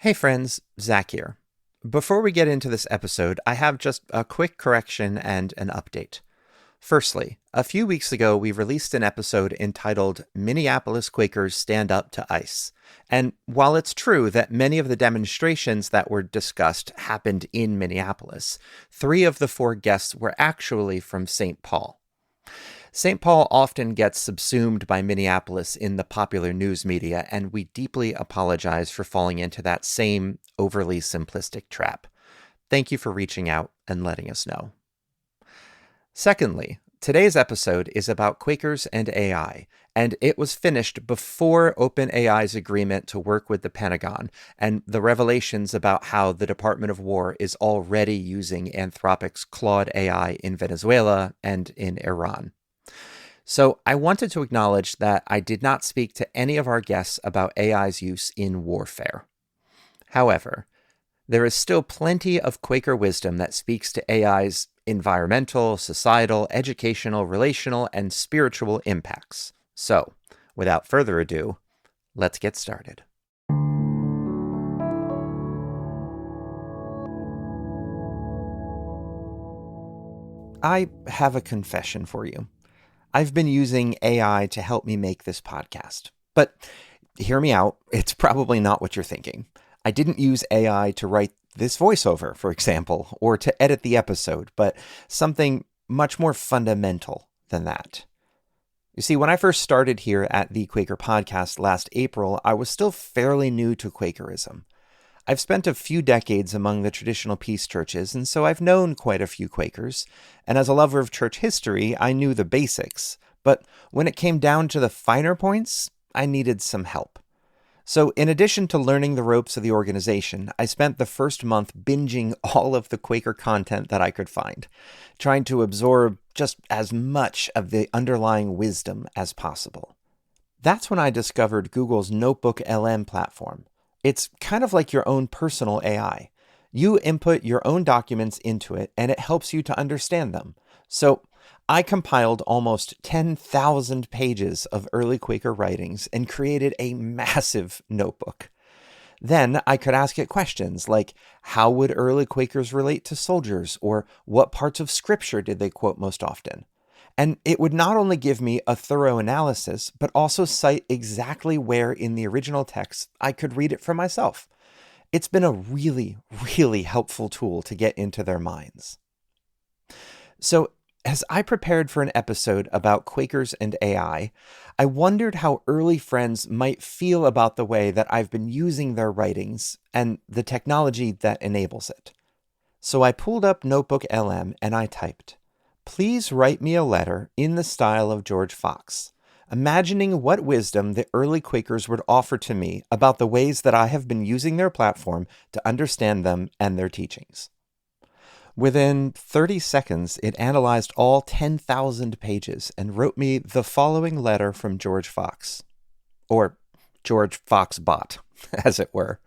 Hey friends, Zach here. Before we get into this episode, I have just a quick correction and an update. Firstly, a few weeks ago we released an episode entitled Minneapolis Quakers Stand Up to ICE. And while it's true that many of the demonstrations that were discussed happened in Minneapolis, 3 of the 4 guests were actually from St. Paul. St. Paul often gets subsumed by Minneapolis in the popular news media, and we deeply apologize for falling into that same overly simplistic trap. Thank you for reaching out and letting us know. Secondly, today's episode is about Quakers and AI, and it was finished before OpenAI's agreement to work with the Pentagon and the revelations about how the Department of War is already using Anthropic's Claude AI in Venezuela and in Iran. So I wanted to acknowledge that I did not speak to any of our guests about AI's use in warfare. However, there is still plenty of Quaker wisdom that speaks to AI's environmental, societal, educational, relational, and spiritual impacts. So, without further ado, let's get started. I have a confession for you. I've been using AI to help me make this podcast. But hear me out, it's probably not what you're thinking. I didn't use AI to write this voiceover, for example, or to edit the episode, but something much more fundamental than that. You see, when I first started here at the Quaker Podcast last April, I was still fairly new to Quakerism. I've spent a few decades among the traditional peace churches, and so I've known quite a few Quakers. And as a lover of church history, I knew the basics. But when it came down to the finer points, I needed some help. So in addition to learning the ropes of the organization, I spent the first month binging all of the Quaker content that I could find, trying to absorb just as much of the underlying wisdom as possible. That's when I discovered Google's Notebook LM platform. It's kind of like your own personal AI. You input your own documents into it, and it helps you to understand them. So I compiled almost 10,000 pages of early Quaker writings and created a massive notebook. Then I could ask it questions like, how would early Quakers relate to soldiers? Or what parts of scripture did they quote most often? And it would not only give me a thorough analysis, but also cite exactly where in the original text I could read it for myself. It's been a really, really helpful tool to get into their minds. So, as I prepared for an episode about Quakers and AI, I wondered how early friends might feel about the way that I've been using their writings and the technology that enables it. So I pulled up Notebook LM and I typed, "Please write me a letter in the style of George Fox, imagining what wisdom the early Quakers would offer to me about the ways that I have been using their platform to understand them and their teachings." Within 30 seconds, it analyzed all 10,000 pages and wrote me the following letter from George Fox, or George Foxbot, as it were.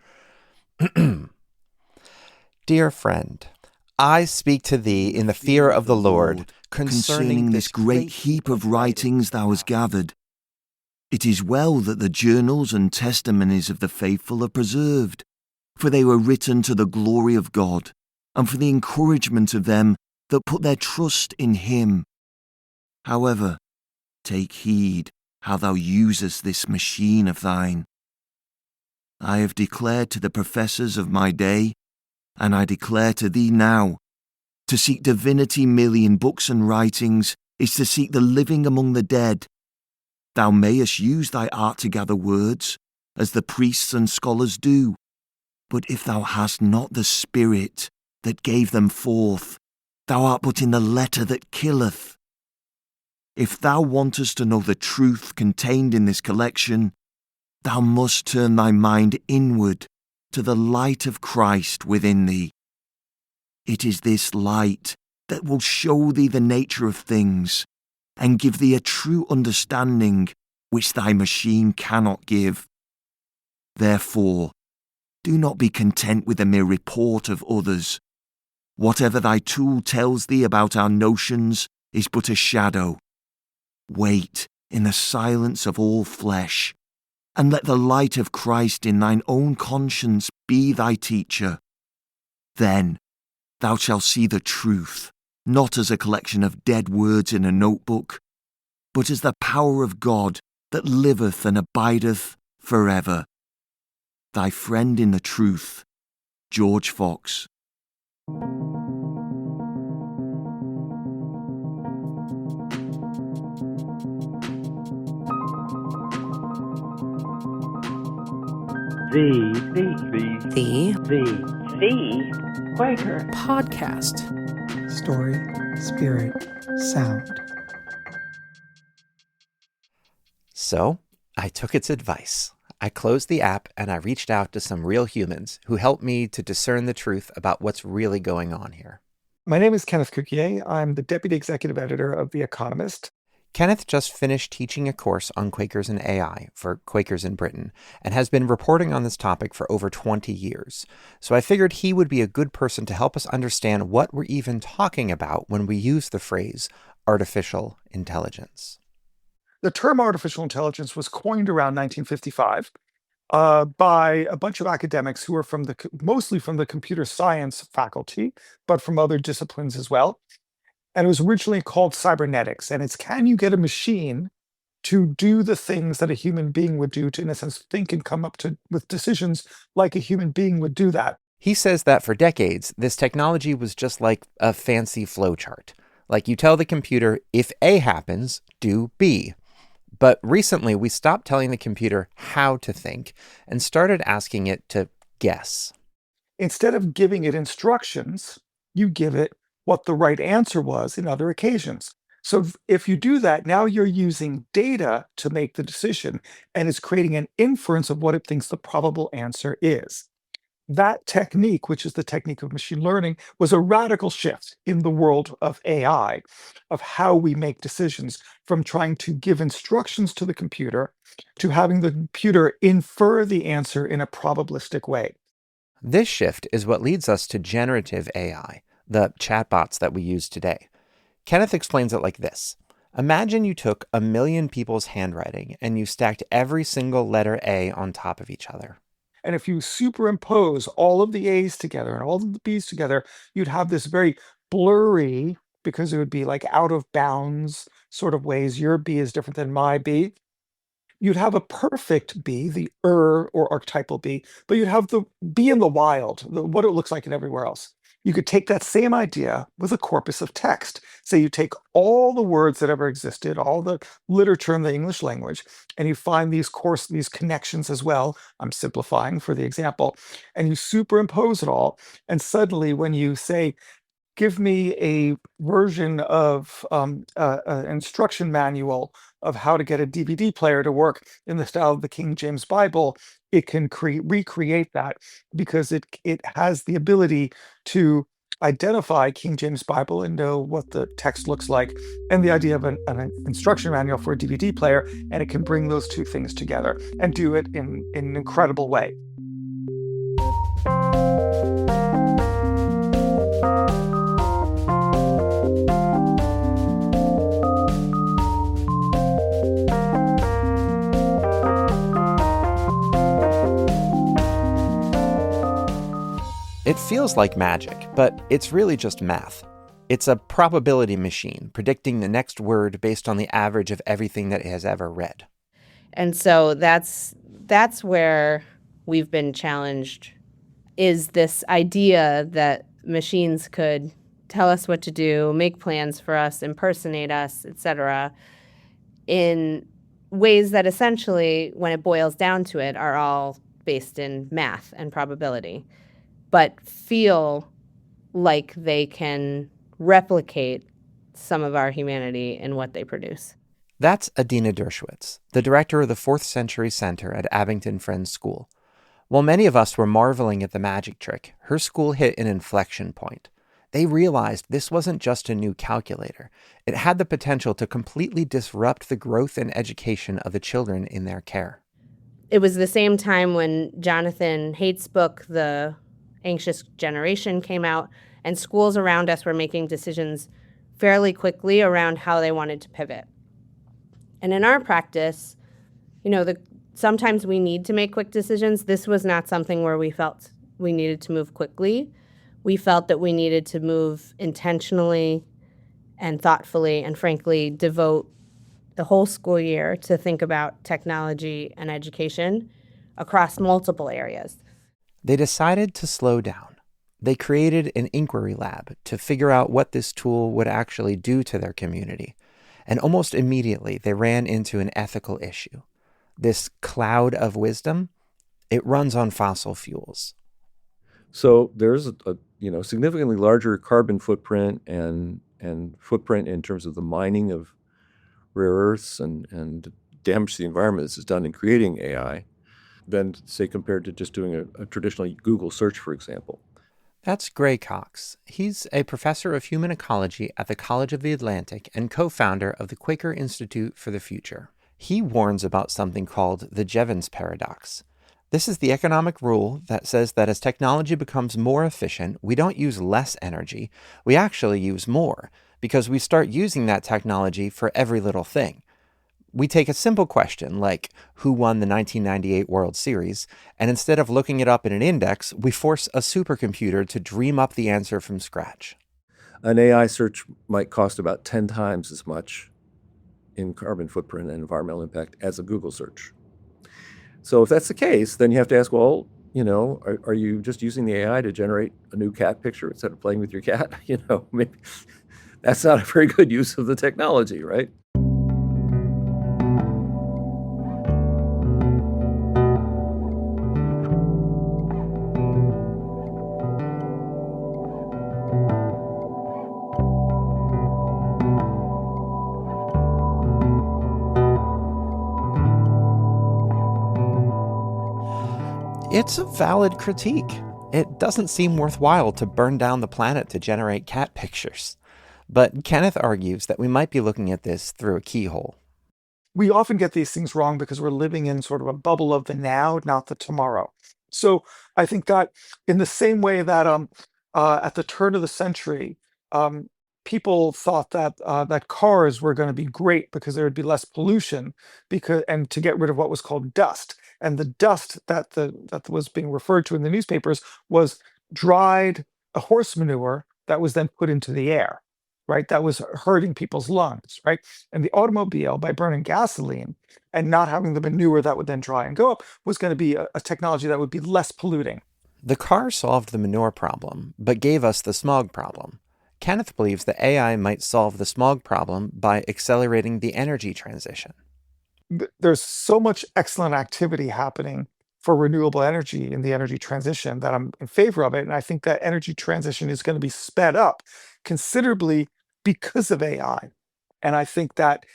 Dear friend, I speak to thee in the fear of the Lord concerning this great heap of writings thou hast gathered. It is well that the journals and testimonies of the faithful are preserved, for they were written to the glory of God, and for the encouragement of them that put their trust in him. However, take heed how thou usest this machine of thine. I have declared to the professors of my day, and I declare to thee now, to seek divinity merely in books and writings is to seek the living among the dead. Thou mayest use thy art to gather words, as the priests and scholars do, but if thou hast not the spirit that gave them forth, thou art but in the letter that killeth. If thou wantest to know the truth contained in this collection, thou must turn thy mind inward to the light of Christ within thee. It is this light that will show thee the nature of things and give thee a true understanding which thy machine cannot give. Therefore, do not be content with a mere report of others. Whatever thy tool tells thee about our notions is but a shadow. Wait in the silence of all flesh and let the light of Christ in thine own conscience be thy teacher. Then thou shalt see the truth, not as a collection of dead words in a notebook, but as the power of God that liveth and abideth forever. Thy friend in the truth, George Fox. The Quaker podcast. Story, spirit, sound. So I took its advice. I closed the app and I reached out to some real humans who helped me to discern the truth about what's really going on here. My name is Kenneth Cukier. I'm the deputy executive editor of The Economist. Kenneth just finished teaching a course on Quakers and AI for Quakers in Britain and has been reporting on this topic for over 20 years. So I figured he would be a good person to help us understand what we're even talking about when we use the phrase artificial intelligence. The term artificial intelligence was coined around 1955 by a bunch of academics who were mostly from the computer science faculty, but from other disciplines as well. And it was originally called cybernetics. And it's, can you get a machine to do the things that a human being would do, to, in a sense, think and come up with decisions like a human being would do that? He says that for decades, this technology was just like a fancy flowchart. Like you tell the computer, if A happens, do B. But recently, we stopped telling the computer how to think and started asking it to guess. Instead of giving it instructions, you give it what the right answer was in other occasions. So if you do that, now you're using data to make the decision, and it's creating an inference of what it thinks the probable answer is. That technique, which is the technique of machine learning, was a radical shift in the world of AI, of how we make decisions, from trying to give instructions to the computer to having the computer infer the answer in a probabilistic way. This shift is what leads us to generative AI, the chatbots that we use today. Kenneth explains it like this. Imagine you took 1 million people's handwriting and you stacked every single letter A on top of each other. And if you superimpose all of the A's together and all of the B's together, you'd have this very blurry, because it would be like out of bounds sort of ways. Your B is different than my B. You'd have a perfect B, the or archetypal B, but you'd have the B in the wild, what it looks like in everywhere else. You could take that same idea with a corpus of text. Say you take all the words that ever existed, all the literature in the English language, and you find these connections as well. I'm simplifying for the example, and you superimpose it all. And suddenly when you say, give me a version of an instruction manual of how to get a DVD player to work in the style of the King James Bible, it can recreate that, because it has the ability to identify King James Bible and know what the text looks like, and the idea of an instruction manual for a DVD player, and it can bring those two things together and do it in an incredible way. It feels like magic, but it's really just math. It's a probability machine predicting the next word based on the average of everything that it has ever read. And so that's where we've been challenged, is this idea that machines could tell us what to do, make plans for us, impersonate us, etc., in ways that essentially, when it boils down to it, are all based in math and probability, but feel like they can replicate some of our humanity in what they produce. That's Adina Dershowitz, the director of the 4th Century Center at Abington Friends School. While many of us were marveling at the magic trick, her school hit an inflection point. They realized this wasn't just a new calculator. It had the potential to completely disrupt the growth and education of the children in their care. It was the same time when Jonathan Haidt's book, The Anxious Generation, came out, and schools around us were making decisions fairly quickly around how they wanted to pivot. And in our practice, the sometimes we need to make quick decisions. This was not something where we felt we needed to move quickly. We felt that we needed to move intentionally and thoughtfully and frankly devote the whole school year to think about technology and education across multiple areas. They decided to slow down. They created an inquiry lab to figure out what this tool would actually do to their community. And almost immediately, they ran into an ethical issue. This cloud of wisdom, it runs on fossil fuels. So there's a significantly larger carbon footprint and footprint in terms of the mining of rare earths and damage to the environment this is done in creating AI than, say, compared to just doing a traditional Google search, for example. That's Gray Cox. He's a professor of human ecology at the College of the Atlantic and co-founder of the Quaker Institute for the Future. He warns about something called the Jevons paradox. This is the economic rule that says that as technology becomes more efficient, we don't use less energy, we actually use more, because we start using that technology for every little thing. We take a simple question like, who won the 1998 World Series, and instead of looking it up in an index, we force a supercomputer to dream up the answer from scratch. An AI search might cost about 10 times as much in carbon footprint and environmental impact as a Google search. So if that's the case, then you have to ask, well, are you just using the AI to generate a new cat picture instead of playing with your cat? Maybe that's not a very good use of the technology, right? It's a valid critique. It doesn't seem worthwhile to burn down the planet to generate cat pictures. But Kenneth argues that we might be looking at this through a keyhole. We often get these things wrong because we're living in sort of a bubble of the now, not the tomorrow. So I think that in the same way that at the turn of the century, um, people thought that that cars were going to be great because there would be less pollution, and to get rid of what was called dust. And the dust that was being referred to in the newspapers was dried horse manure that was then put into the air, right? That was hurting people's lungs, right? And the automobile, by burning gasoline and not having the manure that would then dry and go up, was going to be a technology that would be less polluting. The car solved the manure problem, but gave us the smog problem. Kenneth believes that AI might solve the smog problem by accelerating the energy transition. There's so much excellent activity happening for renewable energy in the energy transition that I'm in favor of it. And I think that energy transition is going to be sped up considerably because of AI. And I think that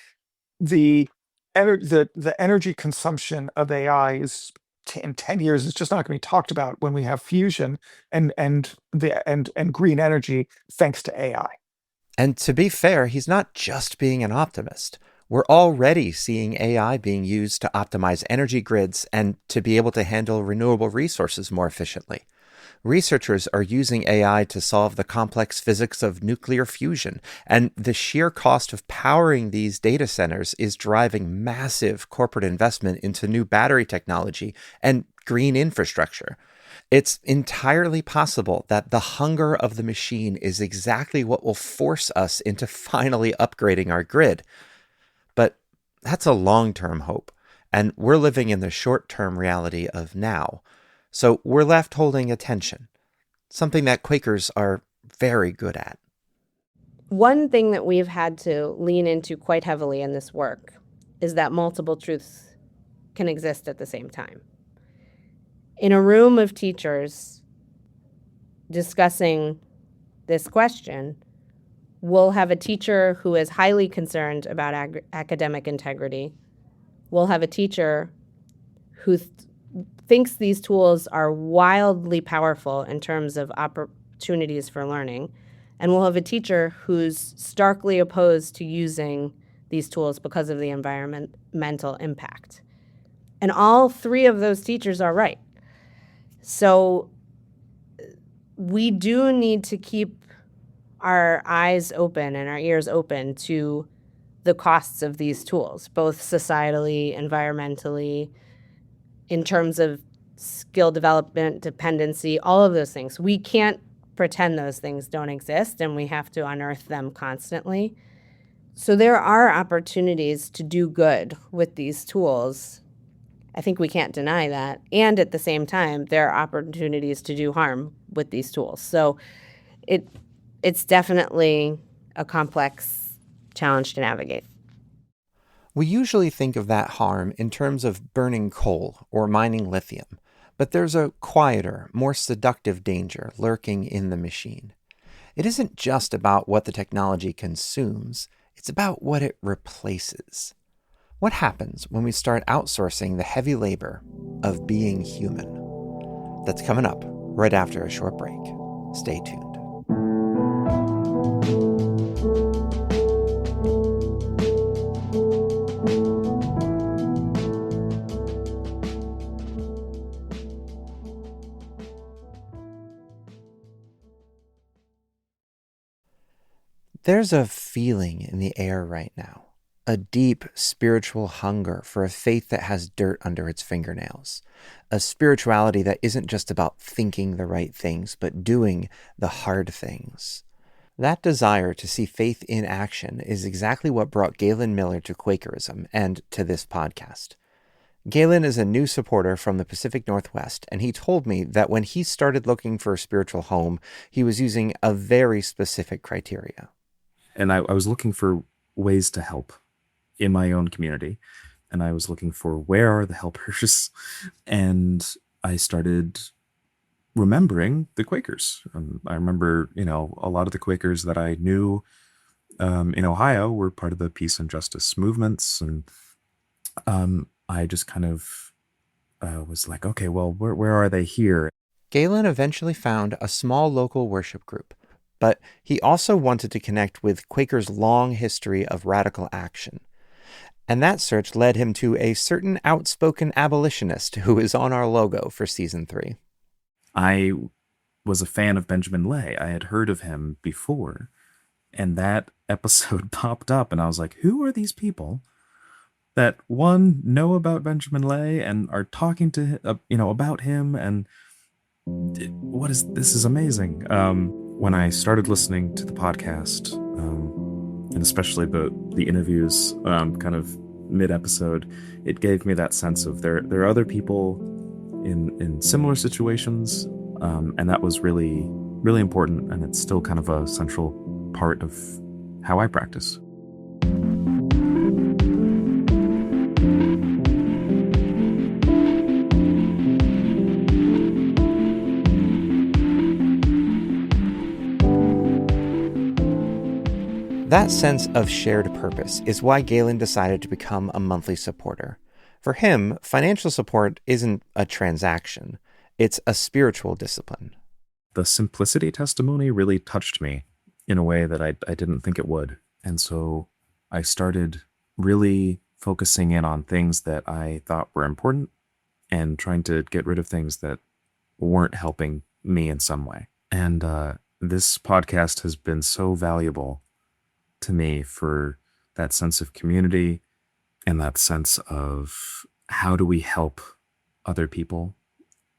the energy consumption of AI is in 10 years is just not going to be talked about when we have fusion and green energy thanks to AI. And to be fair, he's not just being an optimist. We're already seeing AI being used to optimize energy grids and to be able to handle renewable resources more efficiently. Researchers are using AI to solve the complex physics of nuclear fusion, and the sheer cost of powering these data centers is driving massive corporate investment into new battery technology and green infrastructure. It's entirely possible that the hunger of the machine is exactly what will force us into finally upgrading our grid. But that's a long-term hope, and we're living in the short-term reality of now. So we're left holding attention, something that Quakers are very good at. One thing that we've had to lean into quite heavily in this work is that multiple truths can exist at the same time. In a room of teachers discussing this question, we'll have a teacher who is highly concerned about academic integrity. We'll have a teacher who thinks these tools are wildly powerful in terms of opportunities for learning. And we'll have a teacher who's starkly opposed to using these tools because of the environmental impact. And all three of those teachers are right. So we do need to keep our eyes open and our ears open to the costs of these tools, both societally, environmentally, in terms of skill development, dependency, all of those things. We can't pretend those things don't exist, and we have to unearth them constantly. So there are opportunities to do good with these tools. I think we can't deny that. And at the same time, there are opportunities to do harm with these tools. So it's definitely a complex challenge to navigate. We usually think of that harm in terms of burning coal or mining lithium, but there's a quieter, more seductive danger lurking in the machine. It isn't just about what the technology consumes, it's about what it replaces. What happens when we start outsourcing the heavy labor of being human? That's coming up right after a short break. Stay tuned. There's a feeling in the air right now, a deep spiritual hunger for a faith that has dirt under its fingernails, a spirituality that isn't just about thinking the right things, but doing the hard things. That desire to see faith in action is exactly what brought Galen Miller to Quakerism and to this podcast. Galen is a new supporter from the Pacific Northwest, and he told me that when he started looking for a spiritual home, he was using a very specific criteria. And I was looking for ways to help in my own community. And I was looking for where are the helpers? And I started remembering the Quakers. I remember, a lot of the Quakers that I knew in Ohio were part of the peace and justice movements. And I just kind of was like, okay, well, where are they here? Galen eventually found a small local worship group, but he also wanted to connect with Quakers' long history of radical action. And that search led him to a certain outspoken abolitionist who is on our logo for Season 3. I was a fan of Benjamin Lay. I had heard of him before, and that episode popped up, and I was like, who are these people that, one, know about Benjamin Lay and are talking to about him, and this is amazing. When I started listening to the podcast, and especially the interviews, kind of mid-episode, it gave me that sense of there are other people in similar situations, and that was really, really important, and it's still kind of a central part of how I practice. That sense of shared purpose is why Galen decided to become a monthly supporter. For him, financial support isn't a transaction. It's a spiritual discipline. The simplicity testimony really touched me in a way that I didn't think it would. And so I started really focusing in on things that I thought were important and trying to get rid of things that weren't helping me in some way. And this podcast has been so valuable to me for that sense of community and that sense of how do we help other people.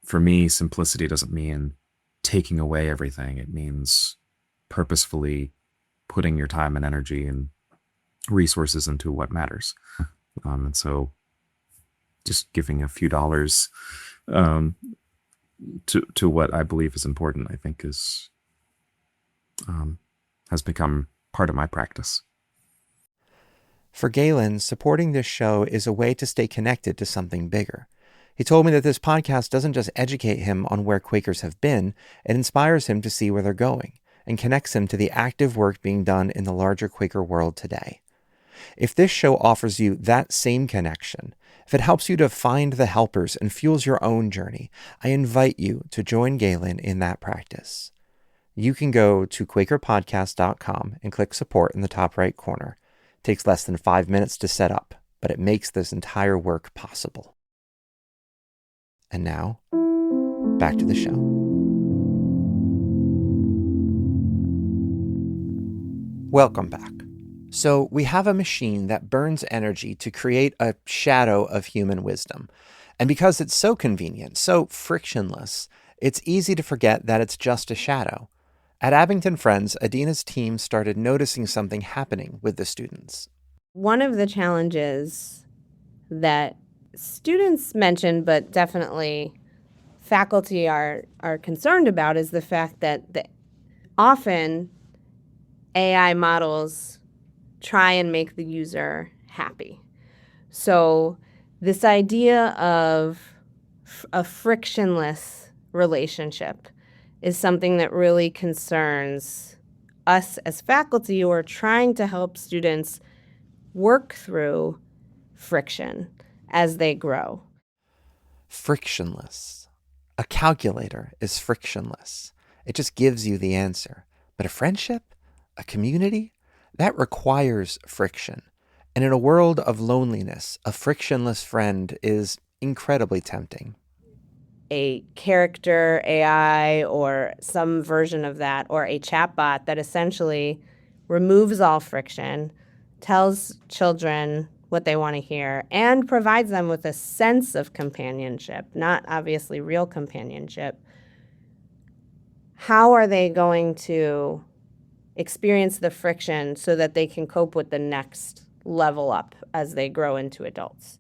For me, simplicity doesn't mean taking away everything. It means purposefully putting your time and energy and resources into what matters. And so just giving a few dollars to what I believe is important, I think has become part of my practice. For Galen, supporting this show is a way to stay connected to something bigger. He told me that this podcast doesn't just educate him on where Quakers have been, it inspires him to see where they're going and connects him to the active work being done in the larger Quaker world today. If this show offers you that same connection, if it helps you to find the helpers and fuels your own journey, I invite you to join Galen in that practice. You can go to QuakerPodcast.com and click support in the top right corner. It takes less than 5 minutes to set up, but it makes this entire work possible. And now, back to the show. Welcome back. So we have a machine that burns energy to create a shadow of human wisdom. And because it's so convenient, so frictionless, it's easy to forget that it's just a shadow. At Abington Friends, Adina's team started noticing something happening with the students. One of the challenges that students mentioned, but definitely faculty are concerned about, is the fact that often AI models try and make the user happy. So this idea of a frictionless relationship is something that really concerns us as faculty who are trying to help students work through friction as they grow. Frictionless. A calculator is frictionless. It just gives you the answer. But a friendship, a community, that requires friction. And in a world of loneliness, a frictionless friend is incredibly tempting. A character AI or some version of that, or a chatbot that essentially removes all friction, tells children what they want to hear, and provides them with a sense of companionship, not obviously real companionship. How are they going to experience the friction so that they can cope with the next level up as they grow into adults?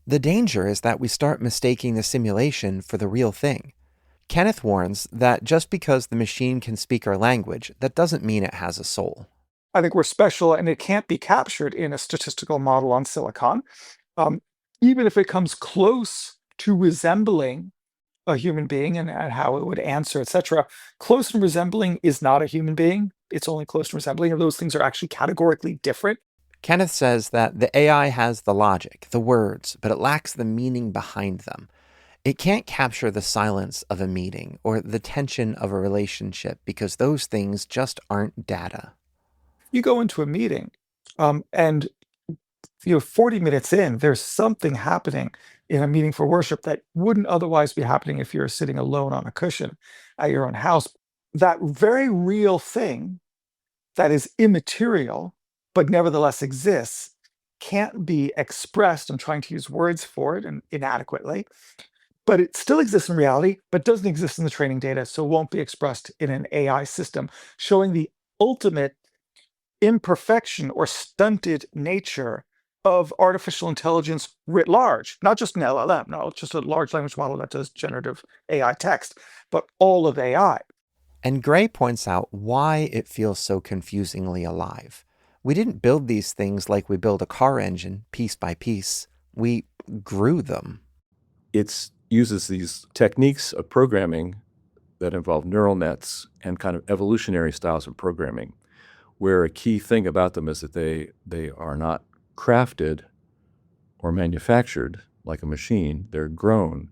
The danger is that we start mistaking the simulation for the real thing. Kenneth warns that just because the machine can speak our language, that doesn't mean it has a soul. I think we're special and it can't be captured in a statistical model on silicon. Even if it comes close to resembling a human being and how it would answer, etc. Close and resembling is not a human being. It's only close and resembling, and those things are actually categorically different. Kenneth says that the AI has the logic, the words, but it lacks the meaning behind them. It can't capture the silence of a meeting or the tension of a relationship because those things just aren't data. You go into a meeting, and 40 minutes in, there's something happening in a meeting for worship that wouldn't otherwise be happening if you're sitting alone on a cushion at your own house. That very real thing that is immaterial, but nevertheless exists, can't be expressed. I'm trying to use words for it and inadequately, but it still exists in reality, but doesn't exist in the training data, so won't be expressed in an AI system, showing the ultimate imperfection or stunted nature of artificial intelligence writ large, not just an LLM, no, just a large language model that does generative AI text, but all of AI. And Gray points out why it feels so confusingly alive. We didn't build these things like we build a car engine, piece by piece. We grew them. It uses these techniques of programming that involve neural nets and kind of evolutionary styles of programming, where a key thing about them is that they are not crafted or manufactured like a machine. They're grown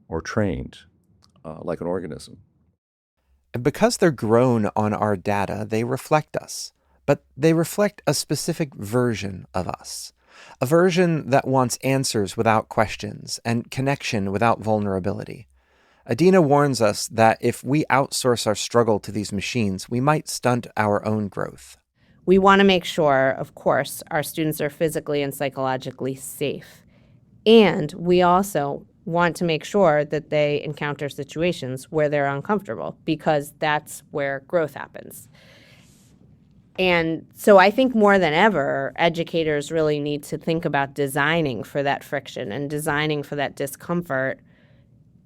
or trained like an organism. And because they're grown on our data, they reflect us. But they reflect a specific version of us. A version that wants answers without questions and connection without vulnerability. Adina warns us that if we outsource our struggle to these machines, we might stunt our own growth. We want to make sure, of course, our students are physically and psychologically safe. And we also want to make sure that they encounter situations where they're uncomfortable, because that's where growth happens. And so I think more than ever, educators really need to think about designing for that friction and designing for that discomfort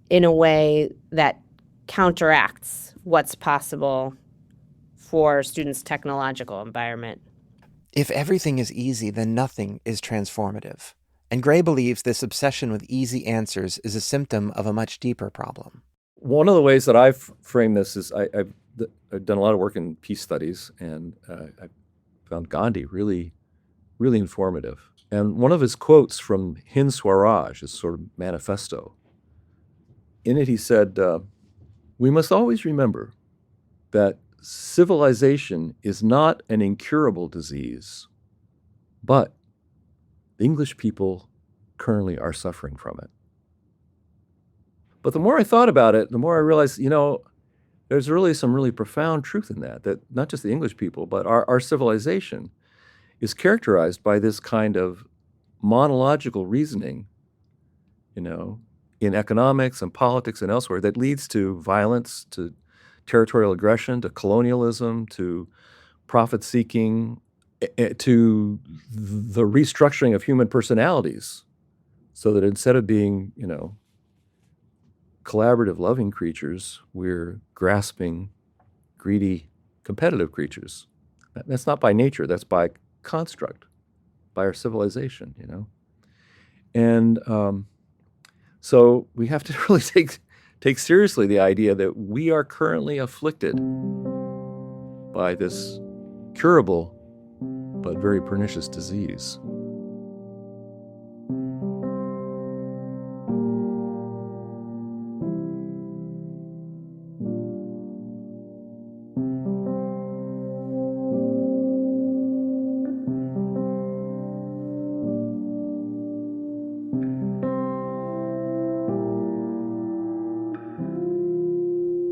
in a way that counteracts what's possible for students' technological environment. If everything is easy, then nothing is transformative. And Gray believes this obsession with easy answers is a symptom of a much deeper problem. One of the ways that I've framed this is I've done a lot of work in peace studies, and I found Gandhi really, really informative. And one of his quotes from Hind Swaraj, his sort of manifesto, in it he said, "We must always remember that civilization is not an incurable disease, but the English people currently are suffering from it." But the more I thought about it, the more I realized, there's really some really profound truth in that not just the English people, but our civilization is characterized by this kind of monological reasoning in economics and politics and elsewhere that leads to violence, to territorial aggression, to colonialism, to profit-seeking, to the restructuring of human personalities, so that instead of being, collaborative, loving creatures, we're grasping, greedy, competitive creatures. That's not by nature. That's by construct, by our civilization, And so we have to really take seriously the idea that we are currently afflicted by this curable but very pernicious disease.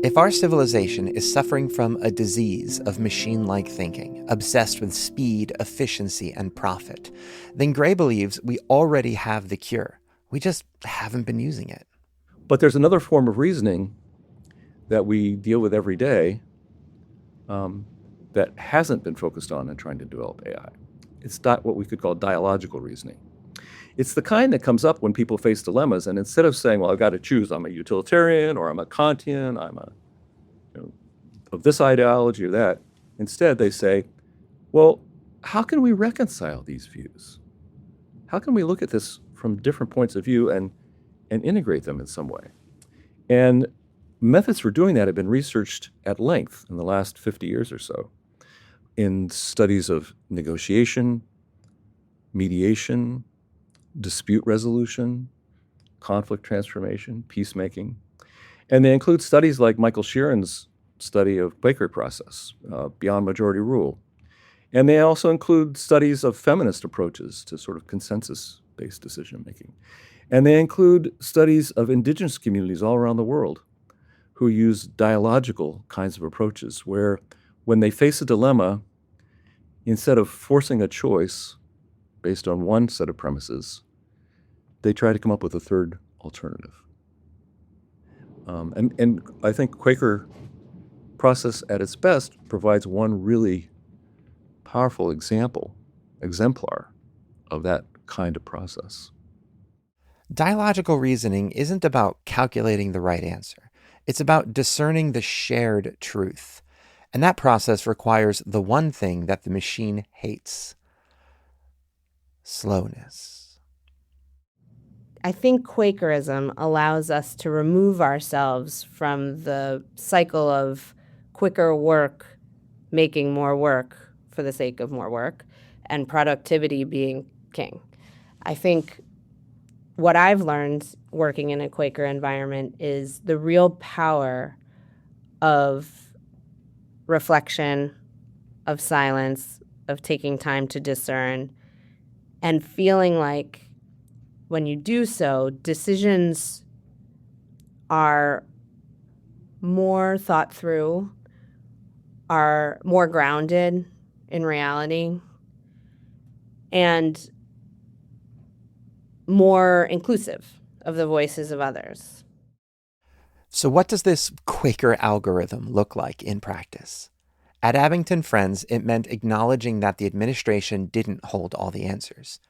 If our civilization is suffering from a disease of machine-like thinking, obsessed with speed, efficiency, and profit, then Gray believes we already have the cure. We just haven't been using it. But there's another form of reasoning that we deal with every day that hasn't been focused on in trying to develop AI. It's what we could call dialogical reasoning. It's the kind that comes up when people face dilemmas, and instead of saying, well, I've got to choose, I'm a utilitarian, or I'm a Kantian, I'm of this ideology or that, instead they say, well, how can we reconcile these views? How can we look at this from different points of view and integrate them in some way? And methods for doing that have been researched at length in the last 50 years or so in studies of negotiation, mediation, dispute resolution, conflict transformation, peacemaking. And they include studies like Michael Sheeran's study of Quaker process, beyond majority rule. And they also include studies of feminist approaches to sort of consensus-based decision-making. And they include studies of indigenous communities all around the world who use dialogical kinds of approaches where when they face a dilemma, instead of forcing a choice based on one set of premises, they try to come up with a third alternative. And I think Quaker process at its best provides one really powerful exemplar of that kind of process. Dialogical reasoning isn't about calculating the right answer. It's about discerning the shared truth. And that process requires the one thing that the machine hates: slowness. I think Quakerism allows us to remove ourselves from the cycle of quicker work making more work for the sake of more work and productivity being king. I think what I've learned working in a Quaker environment is the real power of reflection, of silence, of taking time to discern, and feeling like when you do so, decisions are more thought through, are more grounded in reality, and more inclusive of the voices of others. So what does this Quaker algorithm look like in practice? At Abington Friends, it meant acknowledging that the administration didn't hold all the answers.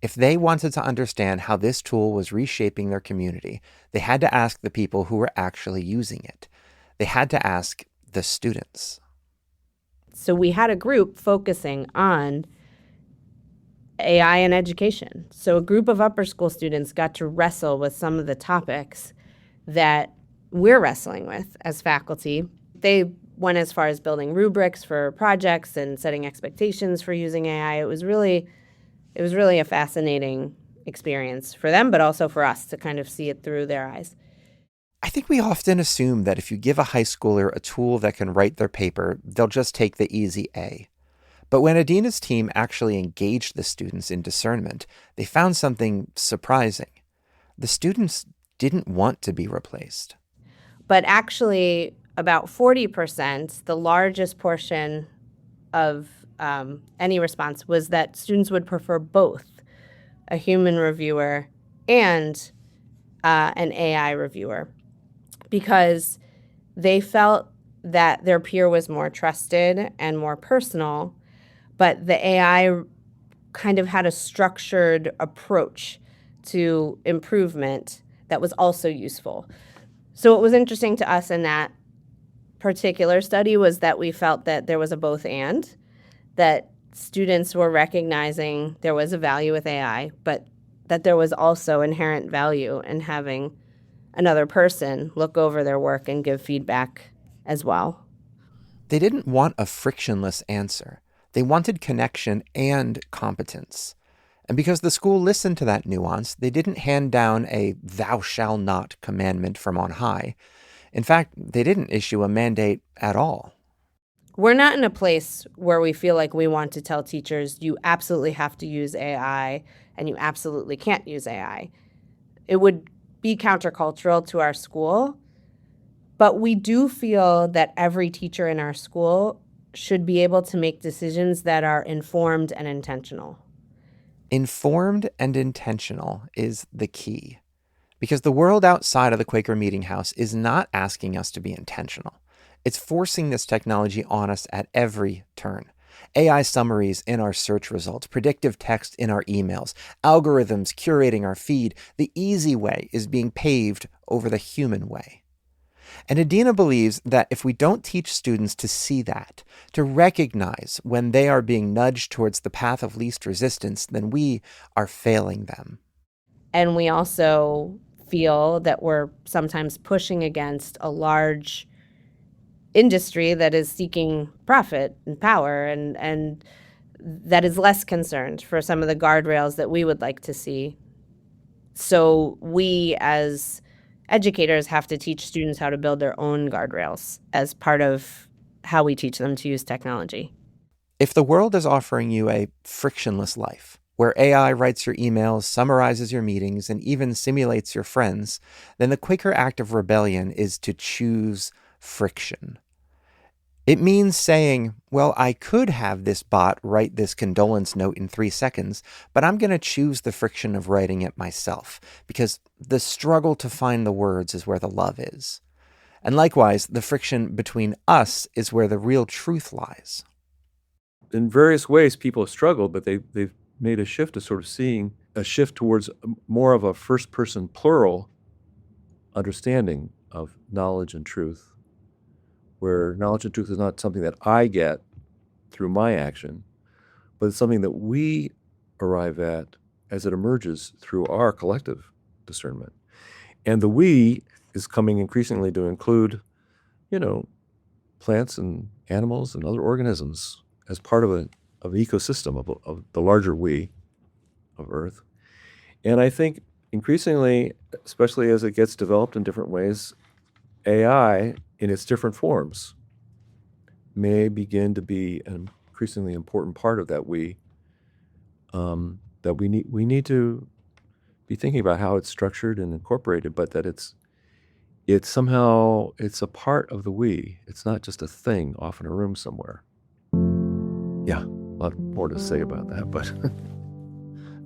If they wanted to understand how this tool was reshaping their community, they had to ask the people who were actually using it. They had to ask the students. So we had a group focusing on AI and education. So a group of upper school students got to wrestle with some of the topics that we're wrestling with as faculty. They went as far as building rubrics for projects and setting expectations for using AI. It was really a fascinating experience for them, but also for us to kind of see it through their eyes. I think we often assume that if you give a high schooler a tool that can write their paper, they'll just take the easy A. But when Adina's team actually engaged the students in discernment, they found something surprising. The students didn't want to be replaced. But actually, about 40%, the largest portion of any response, was that students would prefer both a human reviewer and an AI reviewer because they felt that their peer was more trusted and more personal, but the AI kind of had a structured approach to improvement that was also useful. So what was interesting to us in that particular study was that we felt that there was a both and, that students were recognizing there was a value with AI, but that there was also inherent value in having another person look over their work and give feedback as well. They didn't want a frictionless answer. They wanted connection and competence. And because the school listened to that nuance, they didn't hand down a thou shall not commandment from on high. In fact, they didn't issue a mandate at all. We're not in a place where we feel like we want to tell teachers, you absolutely have to use AI and you absolutely can't use AI. It would be countercultural to our school, but we do feel that every teacher in our school should be able to make decisions that are informed and intentional. Informed and intentional is the key. Because the world outside of the Quaker Meeting House is not asking us to be intentional. It's forcing this technology on us at every turn. AI summaries in our search results, predictive text in our emails, algorithms curating our feed. The easy way is being paved over the human way. And Adina believes that if we don't teach students to see that, to recognize when they are being nudged towards the path of least resistance, then we are failing them. And we also feel that we're sometimes pushing against a large industry that is seeking profit and power and that is less concerned for some of the guardrails that we would like to see. So we as educators have to teach students how to build their own guardrails as part of how we teach them to use technology. If the world is offering you a frictionless life, where AI writes your emails, summarizes your meetings, and even simulates your friends, then the Quaker act of rebellion is to choose friction. It means saying, well, I could have this bot write this condolence note in 3 seconds, but I'm going to choose the friction of writing it myself, because the struggle to find the words is where the love is. And likewise, the friction between us is where the real truth lies. In various ways, people have struggled, but they've made a shift to sort of seeing a shift towards more of a first-person plural understanding of knowledge and truth, where knowledge and truth is not something that I get through my action, but it's something that we arrive at as it emerges through our collective discernment. And the we is coming increasingly to include, plants and animals and other organisms as part of an ecosystem of the larger we of Earth. And I think increasingly, especially as it gets developed in different ways, AI in its different forms may begin to be an increasingly important part of that we, that we need to be thinking about how it's structured and incorporated, but that it's a part of the we. It's not just a thing off in a room somewhere. Yeah, a lot more to say about that, but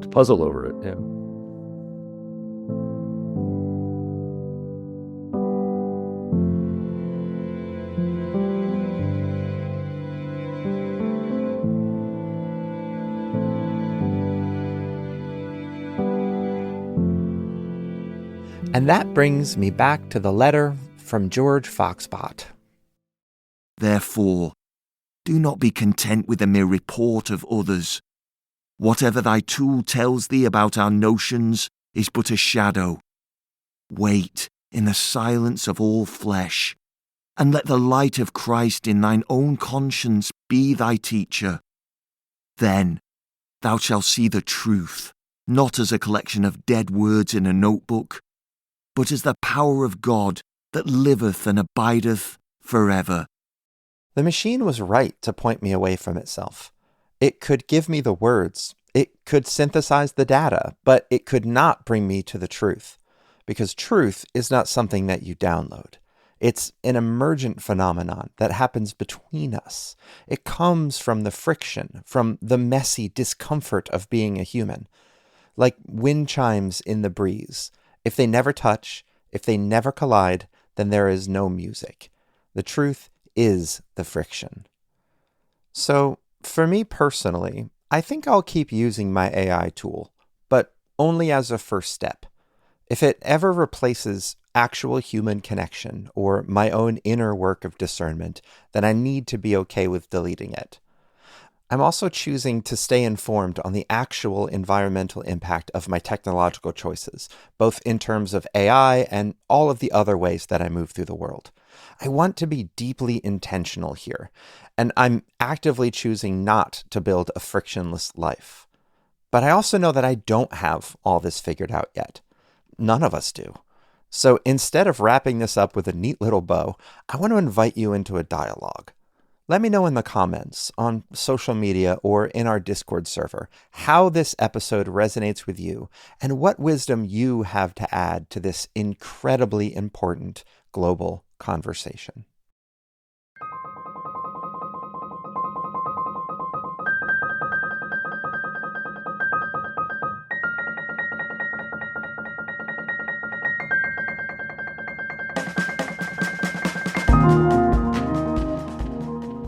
to puzzle over it, yeah. And that brings me back to the letter from George Foxbot. Therefore, do not be content with the mere report of others. Whatever thy tool tells thee about our notions is but a shadow. Wait in the silence of all flesh, and let the light of Christ in thine own conscience be thy teacher. Then thou shalt see the truth, not as a collection of dead words in a notebook, but as the power of God that liveth and abideth forever. The machine was right to point me away from itself. It could give me the words, it could synthesize the data, but it could not bring me to the truth. Because truth is not something that you download. It's an emergent phenomenon that happens between us. It comes from the friction, from the messy discomfort of being a human. Like wind chimes in the breeze. If they never touch, if they never collide, then there is no music. The truth is the friction. So, for me personally, I think I'll keep using my AI tool, but only as a first step. If it ever replaces actual human connection or my own inner work of discernment, then I need to be okay with deleting it. I'm also choosing to stay informed on the actual environmental impact of my technological choices, both in terms of AI and all of the other ways that I move through the world. I want to be deeply intentional here, and I'm actively choosing not to build a frictionless life. But I also know that I don't have all this figured out yet. None of us do. So instead of wrapping this up with a neat little bow, I want to invite you into a dialogue. Let me know in the comments, on social media, or in our Discord server how this episode resonates with you and what wisdom you have to add to this incredibly important global conversation.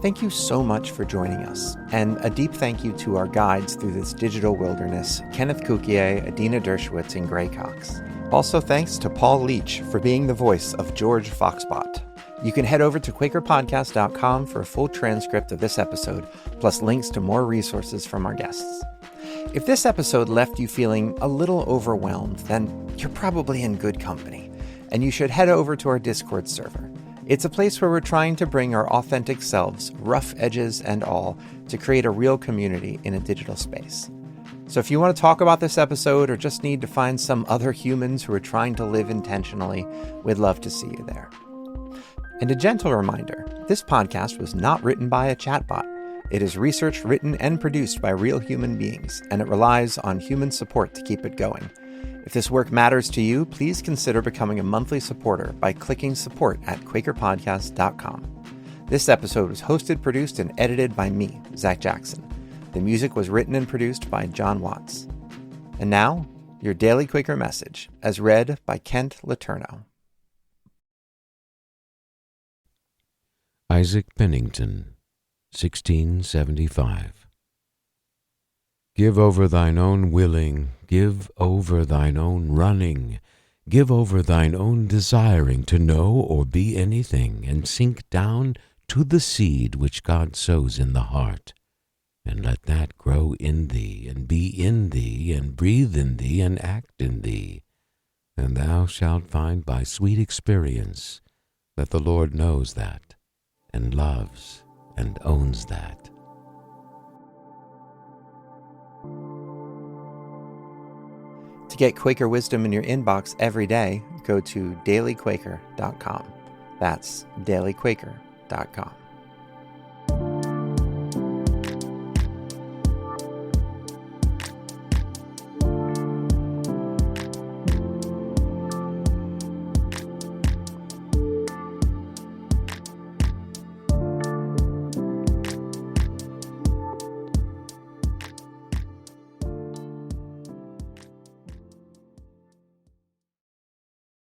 Thank you so much for joining us, and a deep thank you to our guides through this digital wilderness, Kenneth Cukier, Adina Dershowitz, and Gray Cox. Also thanks to Paul Leach for being the voice of George Foxbot. You can head over to QuakerPodcast.com for a full transcript of this episode, plus links to more resources from our guests. If this episode left you feeling a little overwhelmed, then you're probably in good company, and you should head over to our Discord server. It's a place where we're trying to bring our authentic selves, rough edges and all, to create a real community in a digital space. So if you want to talk about this episode or just need to find some other humans who are trying to live intentionally, we'd love to see you there. And a gentle reminder, this podcast was not written by a chatbot. It is researched, written, and produced by real human beings, and it relies on human support to keep it going. If this work matters to you, please consider becoming a monthly supporter by clicking support at QuakerPodcast.com. This episode was hosted, produced, and edited by me, Zach Jackson. The music was written and produced by John Watts. And now, your Daily Quaker Message, as read by Kent Letourneau. Isaac Pennington, 1675. Give over thine own willing, give over thine own running, give over thine own desiring to know or be anything, and sink down to the seed which God sows in the heart, and let that grow in thee, and be in thee, and breathe in thee, and act in thee, and thou shalt find by sweet experience that the Lord knows that, and loves, and owns that. To get Quaker wisdom in your inbox every day, go to dailyquaker.com. That's dailyquaker.com.